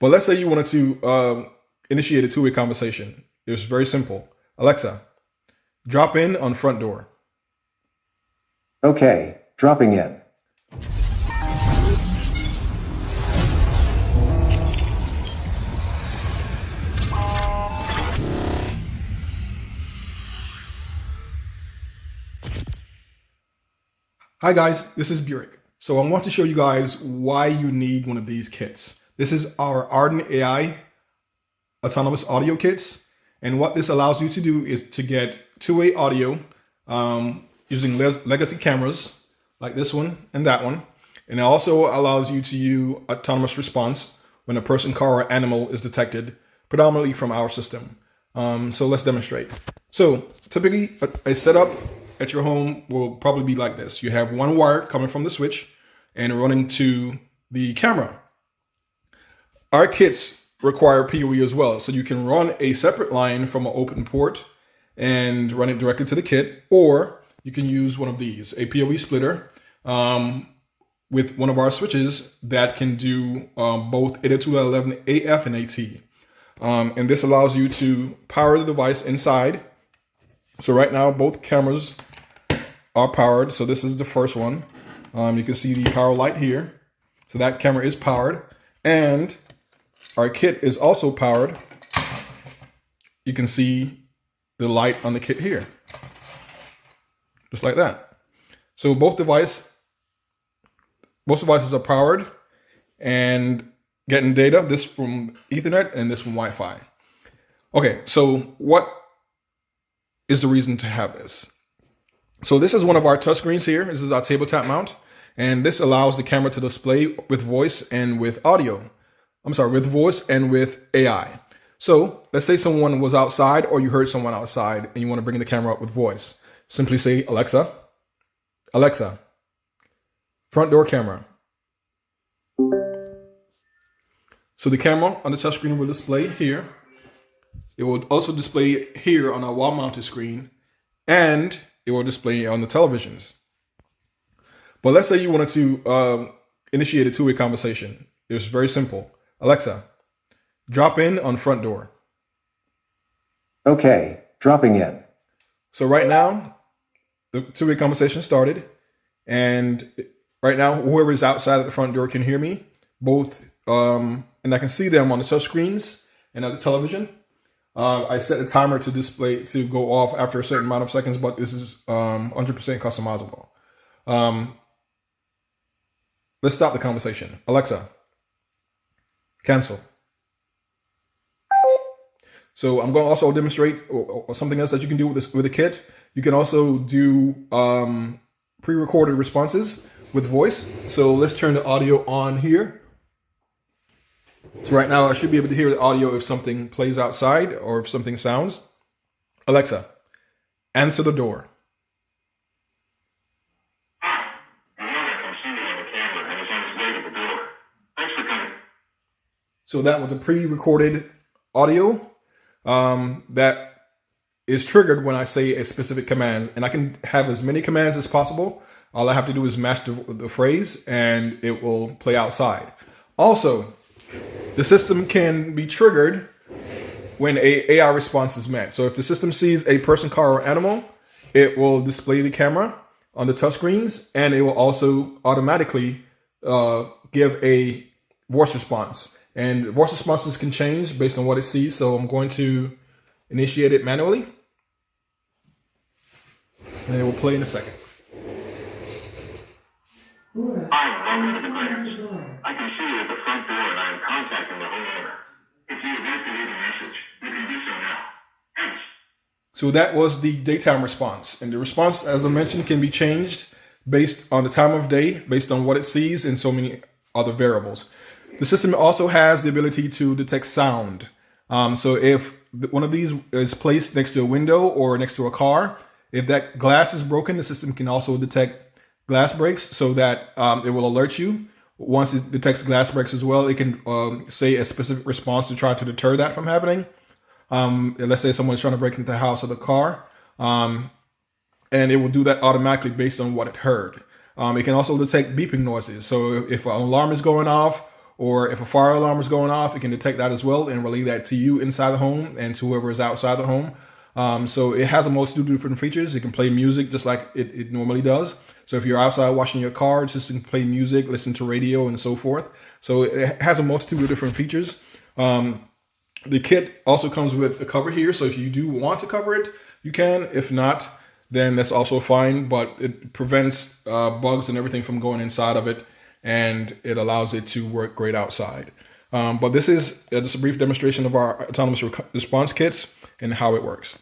But let's say you wanted to initiate a two-way conversation. It's very simple. Alexa, drop in on front door. Okay, dropping in. Hi guys, this is Burek. So I want to show you guys why you need one of these kits. This is our Arden.AI autonomous audio kits. And what this allows you to do is to get two-way audio using legacy cameras like this one and that one. And it also allows you to use autonomous response when a person, car, or animal is detected, predominantly from our system. So let's demonstrate. So typically a setup at your home will probably be like this. You have one wire coming from the switch and running to the camera. Our kits require PoE as well. So you can run a separate line from an open port and run it directly to the kit, or you can use one of these, a PoE splitter with one of our switches that can do both 802.11 AF and AT. And this allows you to power the device inside. So right now, both cameras are powered. So this is the first one. You can see the power light here. So that camera is powered. And our kit is also powered. You can see the light on the kit here. Just like that. So both devices are powered and getting data. This from Ethernet and this from Wi-Fi. Okay, so what is the reason to have this? So this is one of our touchscreens here. This is our tabletop mount. And this allows the camera to display with voice and with audio. With voice and with AI. So let's say someone was outside or you heard someone outside and you want to bring the camera up with voice. Simply say, Alexa, Alexa, front door camera. So the camera on the touchscreen will display here. It will also display here on our wall mounted screen, and it will display on the televisions. But let's say you wanted to initiate a two-way conversation. It's very simple. Alexa, drop in on front door. Okay, dropping in. So right now, the two-way conversation started, and right now, whoever is outside of the front door can hear me, both, and I can see them on the touch screens and at the television. I set a timer to display to go off after a certain amount of seconds, but this is 100% customizable. Let's stop the conversation. Alexa, cancel. So I'm going to also demonstrate something else that you can do with this with the kit. You can also do pre-recorded responses with voice. So let's turn the audio on here. So right now I should be able to hear the audio if something plays outside or if something sounds. Alexa, answer the door. So that was a pre-recorded audio that is triggered when I say a specific command. And I can have as many commands as possible. All I have to do is match the phrase and it will play outside. Also, the system can be triggered when a AI response is met. So if the system sees a person, car, or animal, it will display the camera on the touchscreens, and it will also automatically give a voice response. And voice responses can change based on what it sees. So I'm going to initiate it manually, and it will play in a second. Hi, welcome to the clearance. I can see you at the front door and I am contacting the homeowner. If you would like to leave a message, you can do so now. Thanks. So that was the daytime response. And the response, as I mentioned, can be changed based on the time of day, based on what it sees, and so many other variables. The system also has the ability to detect sound. So if one of these is placed next to a window or next to a car, if that glass is broken, the system can also detect glass breaks so that it will alert you. Once it detects glass breaks as well, it can say a specific response to try to deter that from happening. Let's say someone's trying to break into the house or the car, and it will do that automatically based on what it heard. It can also detect beeping noises. So if an alarm is going off or if a fire alarm is going off, it can detect that as well and relay that to you inside the home and to whoever is outside the home. So it has a multitude of different features. It can play music just like it normally does. So if you're outside washing your car, it's just can play music, listen to radio, and so forth. So it has a multitude of different features. The kit also comes with a cover here. So if you do want to cover it, you can. If not, then that's also fine. But it prevents bugs and everything from going inside of it, and it allows it to work great outside. But this is just a brief demonstration of our autonomous response kits and how it works.